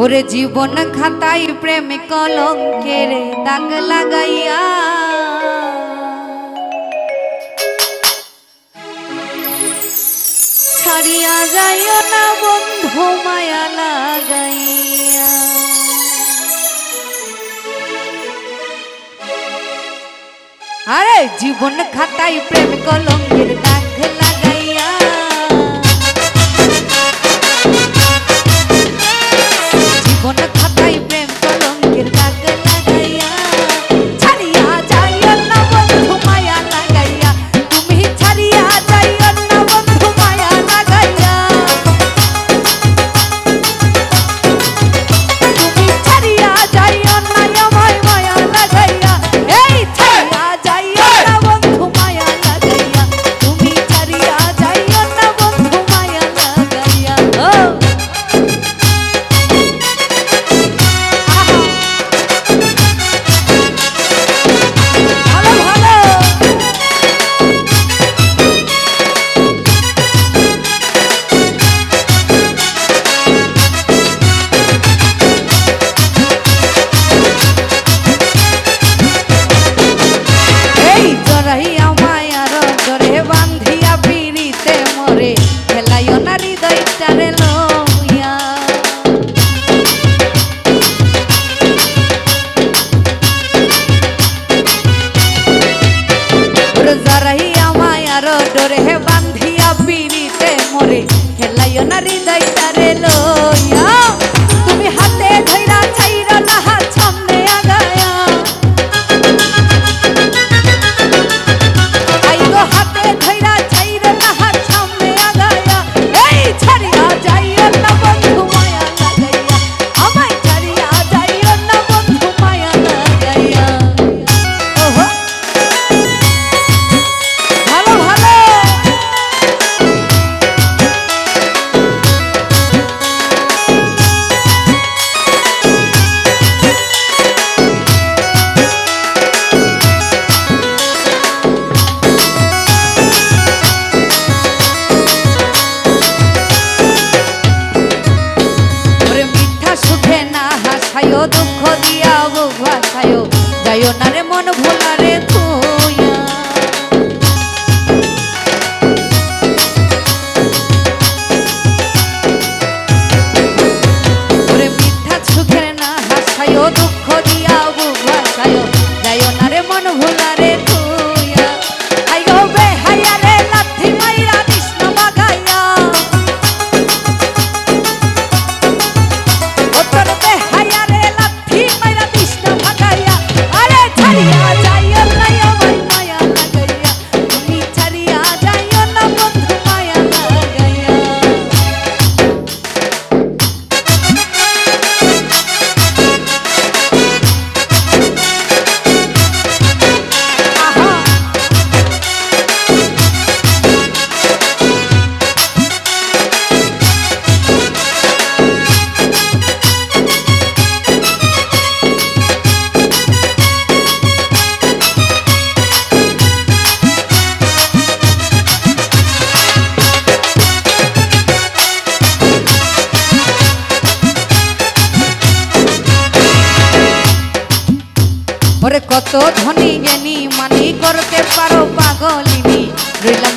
ওরে জীবন খাতায় প্রেম কলঙ্কের দাগ লাগাইয়া ছাড়িয়া যাইও না বন্ধু মায়া লাগাইয়া। আরে জীবন খাতায় প্রেম কলঙ্কের দাগ লাগাইয়া জীবন খাতায় প্রেম কলঙ্কের দাগ লাগাইয়া ছাড়িয়া যাইও না বন্ধু মায়া লাগাইয়া। তুমি ছাড়িয়া যাইও না বন্ধু মায়া লাগাইয়া। তুমি ছাড়িয়া যাইও না আমায় মায়া লাগাইয়া। এই ছাড়িয়া যাইও না বন্ধু মায়া লাগাইয়া। তুমি ছাড়িয়া যাইও না বন্ধু মায়া লাগাইয়া। দুঃখ দিয়া বুক ভাসায় যাইও না রে মন ভোলা রে তুইয়া। ওরে মিথ্যা সুখের না হাসায় দুঃখ দিয়া বুক ভাসায় যাইও না রে মন ভোলা রে তুইয়া। আইগো বে হাইয়া রে লাথি মাইরা কৃষ্ণ বাগাইয়া। ওতর বে হাইয়া ওরে কত ধনী জ্ঞানী মানি করতে পারো পাগলিনী রইলাম